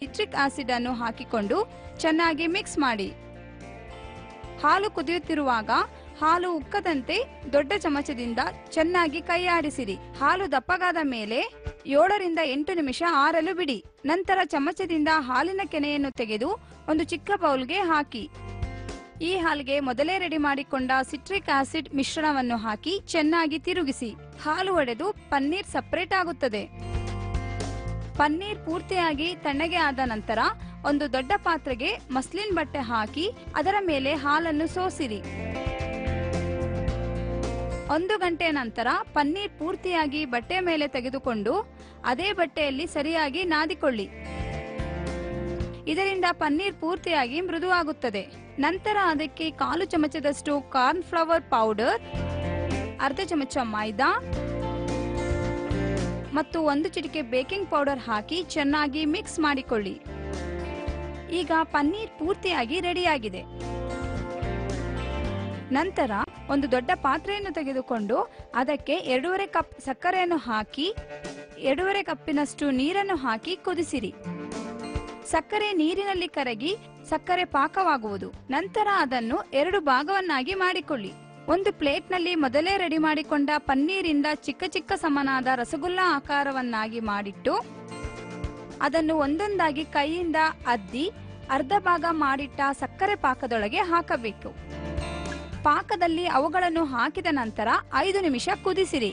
Citric acid ಅನ್ನು ಹಾಕಿಕೊಂಡು ಚೆನ್ನಾಗಿ ಮಿಕ್ಸ್ ಮಾಡಿ. ಹಾಲು ಕುದಿಯುತ್ತಿರುವಾಗ ಹಾಲು ಉಕ್ಕದಂತೆ ದೊಡ್ಡ ಚಮಚದಿಂದ ಚೆನ್ನಾಗಿ ಕೈ ಆಡಿಸಿರಿ. ಹಾಲು ದಪ್ಪಗಾದ ಮೇಲೆ 7 ರಿಂದ 8 ನಿಮಿಷ ಆರಲು ಬಿಡಿ. ನಂತರ ಚಮಚದಿಂದ ಹಾಲಿನ ಕೆನೆಯನ್ನು ತೆಗೆದು ಒಂದು ಚಿಕ್ಕ ಬೌಲ್ಗೆ ಹಾಕಿ. ಈ ಹಾಲಿಗೆ ಮೊದಲೇ ರೆಡಿ ಮಾಡಿಕೊಂಡ ಸಿಟ್ರಿಕ್ ಆಸಿಡ್ ಮಿಶ್ರಣವನ್ನು ಹಾಕಿ ಚೆನ್ನಾಗಿ ತಿರುಗಿಸಿ. ಹಾಲು ಒಡೆದು ಪನ್ನೀರ್ ಸಪರೇಟ್ ಆಗುತ್ತದೆ. ಪನ್ನೀರ್ ಪೂರ್ತಿಯಾಗಿ ತಣ್ಣಗೆ ಆದ ನಂತರ ಒಂದು ದೊಡ್ಡ ಪಾತ್ರೆಗೆ ಮಸ್ಲಿನ್ ಬಟ್ಟೆ ಹಾಕಿ ಅದರ ಮೇಲೆ ಹಾಲನ್ನು ಸೋಸಿರಿ. 1 ಗಂಟೆ ನಂತರ ಪನ್ನೀರ್ ಪೂರ್ತಿಯಾಗಿ ಬಟ್ಟೆ ಮೇಲೆ ತೆಗೆದುಕೊಂಡು ಅದೇ ಬಟ್ಟೆಯಲ್ಲಿ ಸರಿಯಾಗಿ ನಾದಿಕೊಳ್ಳಿ. ಇದರಿಂದ ಪನ್ನೀರ್ ಪೂರ್ತಿಯಾಗಿ ಮೃದುವಾಗುತ್ತದೆ. ನಂತರ ಅದಕ್ಕೆ 1/4 ಚಮಚದಷ್ಟು ಕಾರ್ನ್ ಫ್ಲವರ್ ಪೌಡರ್, ಅರ್ಧ ಚಮಚ ಮೈದಾ ಮತ್ತು 1 ಚಿಟಿಕೆ ಬೇಕಿಂಗ್ ಪೌಡರ್ ಹಾಕಿ ಚೆನ್ನಾಗಿ ಮಿಕ್ಸ್ ಮಾಡಿಕೊಳ್ಳಿ. ಈಗ ಪನ್ನೀರ್ ಪೂರ್ತಿಯಾಗಿ ರೆಡಿಯಾಗಿದೆ. ನಂತರ ಒಂದು ದೊಡ್ಡ ಪಾತ್ರೆಯನ್ನು ತೆಗೆದುಕೊಂಡು ಅದಕ್ಕೆ 2.5 ಕಪ್ ಸಕ್ಕರೆಯನ್ನು ಹಾಕಿ 2.5 ಕಪ್ಪಿನಷ್ಟು ನೀರನ್ನು ಹಾಕಿ ಕುದಿಸಿರಿ. ಸಕ್ಕರೆ ನೀರಿನಲ್ಲಿ ಕರಗಿ ಸಕ್ಕರೆ ಪಾಕವಾಗುವುದು. ನಂತರ ಅದನ್ನು 2 ಭಾಗವನ್ನಾಗಿ ಮಾಡಿಕೊಳ್ಳಿ. ಒಂದು ಪ್ಲೇಟ್ನಲ್ಲಿ ಮೊದಲೇ ರೆಡಿ ಮಾಡಿಕೊಂಡ ಪನ್ನೀರಿಂದ ಚಿಕ್ಕ ಚಿಕ್ಕ ಸಮನಾದ ರಸಗುಲ್ಲಾ ಆಕಾರವನ್ನಾಗಿ ಮಾಡಿಟ್ಟು ಅದನ್ನು ಒಂದೊಂದಾಗಿ ಕೈಯಿಂದ ಅದ್ದಿ ಅರ್ಧ ಭಾಗ ಮಾಡಿಟ್ಟ ಸಕ್ಕರೆ ಪಾಕದೊಳಗೆ ಹಾಕಬೇಕು. ಪಾಕದಲ್ಲಿ ಅವುಗಳನ್ನು ಹಾಕಿದ ನಂತರ 5 ನಿಮಿಷ ಕುದಿಸಿರಿ.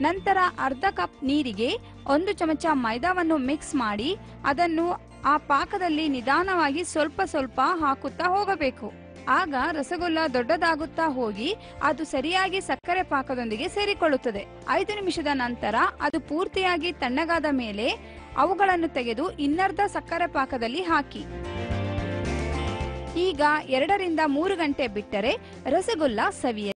ನಂತರ ಅರ್ಧ ಕಪ್ ನೀರಿಗೆ 1 ಚಮಚ ಮೈದಾವನ್ನು ಮಿಕ್ಸ್ ಮಾಡಿ ಅದನ್ನು ಆ ಪಾಕದಲ್ಲಿ ನಿಧಾನವಾಗಿ ಸ್ವಲ್ಪ ಸ್ವಲ್ಪ ಹಾಕುತ್ತಾ ಹೋಗಬೇಕು. ಆಗ ರಸಗುಲ್ಲ ದೊಡ್ಡದಾಗುತ್ತಾ ಹೋಗಿ ಅದು ಸರಿಯಾಗಿ ಸಕ್ಕರೆ ಪಾಕದೊಂದಿಗೆ ಸೇರಿಕೊಳ್ಳುತ್ತದೆ. 5 ನಿಮಿಷದ ನಂತರ ಅದು ಪೂರ್ತಿಯಾಗಿ ತಣ್ಣಗಾದ ಮೇಲೆ ಅವುಗಳನ್ನು ತೆಗೆದು ಇನ್ನರ್ಧ ಸಕ್ಕರೆ ಪಾಕದಲ್ಲಿ ಹಾಕಿ. ಈಗ 2 ರಿಂದ 3 ಗಂಟೆ ಬಿಟ್ಟರೆ ರಸಗುಲ್ಲ ಸವಿಯ